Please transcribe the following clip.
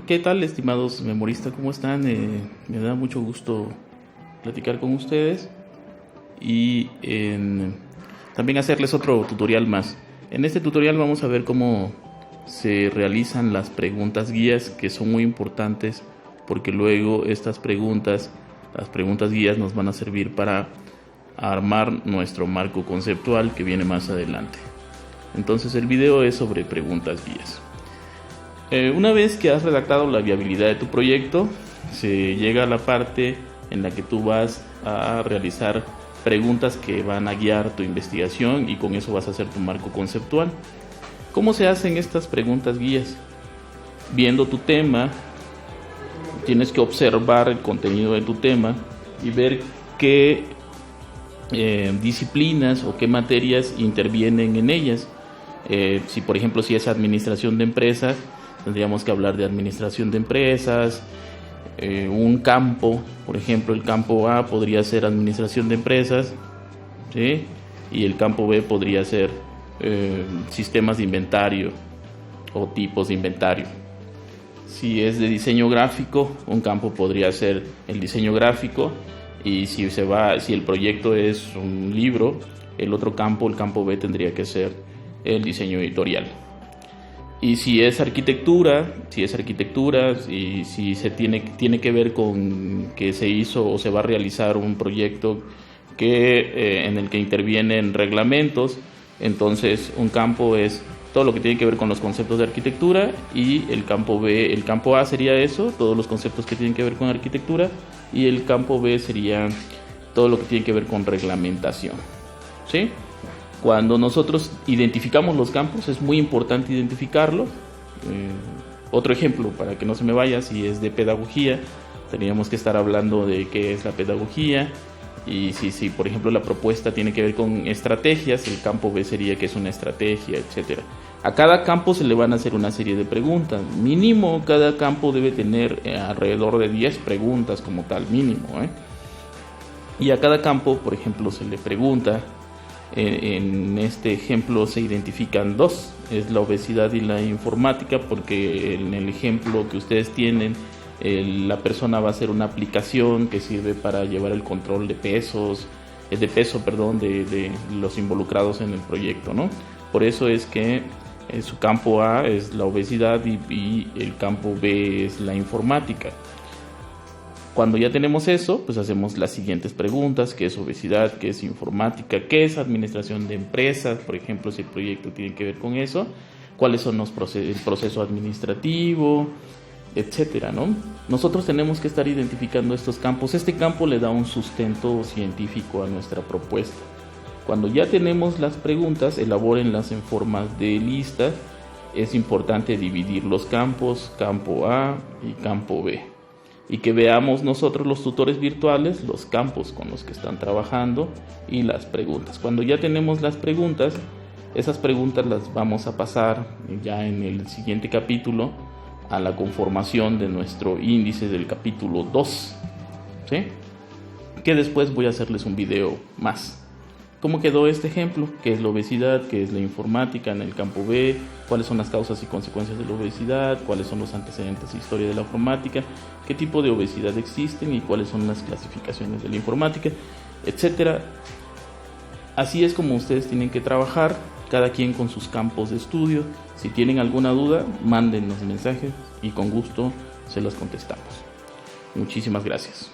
¿Qué tal, estimados memoristas? ¿Cómo están? Me da mucho gusto platicar con ustedes y también hacerles otro tutorial más. En este tutorial vamos a ver cómo se realizan las preguntas guías, que son muy importantes porque luego estas preguntas, las preguntas guías, nos van a servir para armar nuestro marco conceptual que viene más adelante. Entonces el video es sobre preguntas guías. Una vez que has redactado la viabilidad de tu proyecto, se llega a la parte en la que tú vas a realizar preguntas que van a guiar tu investigación y con eso vas a hacer tu marco conceptual. ¿Cómo se hacen estas preguntas guías? Viendo tu tema, tienes que observar el contenido de tu tema y ver qué disciplinas o qué materias intervienen en ellas. Si por ejemplo si es administración de empresas, tendríamos que hablar de administración de empresas. Un campo, por ejemplo el campo A podría ser administración de empresas, ¿sí? Y el campo B podría ser sistemas de inventario o tipos de inventario. Si es de diseño gráfico, un campo podría ser el diseño gráfico, y si el proyecto es un libro, el otro campo, el campo B, tendría que ser el diseño editorial. Y si es arquitectura, y si se tiene que ver con que se hizo o se va a realizar un proyecto en el que intervienen reglamentos, entonces un campo es todo lo que tiene que ver con los conceptos de arquitectura, y el campo B, el campo A sería eso, todos los conceptos que tienen que ver con arquitectura, y el campo B sería todo lo que tiene que ver con reglamentación, ¿sí? Cuando nosotros identificamos los campos, es muy importante identificarlo. Otro ejemplo, para que no se me vaya, si es de pedagogía, tendríamos que estar hablando de qué es la pedagogía. Y si por ejemplo la propuesta tiene que ver con estrategias, el campo B sería qué es una estrategia, etcétera. A cada campo se le van a hacer una serie de preguntas. Mínimo, cada campo debe tener alrededor de 10 preguntas como tal, mínimo. Y a cada campo, por ejemplo, se le pregunta. En este ejemplo se identifican dos, es la obesidad y la informática, porque en el ejemplo que ustedes tienen, la persona va a hacer una aplicación que sirve para llevar el control de peso, de los involucrados en el proyecto, ¿no? Por eso es que su campo A es la obesidad y el campo B es la informática. Cuando ya tenemos eso, pues hacemos las siguientes preguntas: ¿qué es obesidad? ¿Qué es informática? ¿Qué es administración de empresas? Por ejemplo, si el proyecto tiene que ver con eso, ¿cuáles son el proceso administrativo? Etcétera, ¿no? Nosotros tenemos que estar identificando estos campos. Este campo le da un sustento científico a nuestra propuesta. Cuando ya tenemos las preguntas, elabórenlas en formas de lista. Es importante dividir los campos, campo A y campo B, y que veamos nosotros, los tutores virtuales, los campos con los que están trabajando y las preguntas. Cuando ya tenemos las preguntas, esas preguntas las vamos a pasar ya en el siguiente capítulo a la conformación de nuestro índice del capítulo 2, ¿sí? Que después voy a hacerles un video más. ¿Cómo quedó este ejemplo? ¿Qué es la obesidad? ¿Qué es la informática en el campo B? ¿Cuáles son las causas y consecuencias de la obesidad? ¿Cuáles son los antecedentes e historia de la informática? ¿Qué tipo de obesidad existen y cuáles son las clasificaciones de la informática? Etcétera. Así es como ustedes tienen que trabajar, cada quien con sus campos de estudio. Si tienen alguna duda, mándennos mensajes y con gusto se las contestamos. Muchísimas gracias.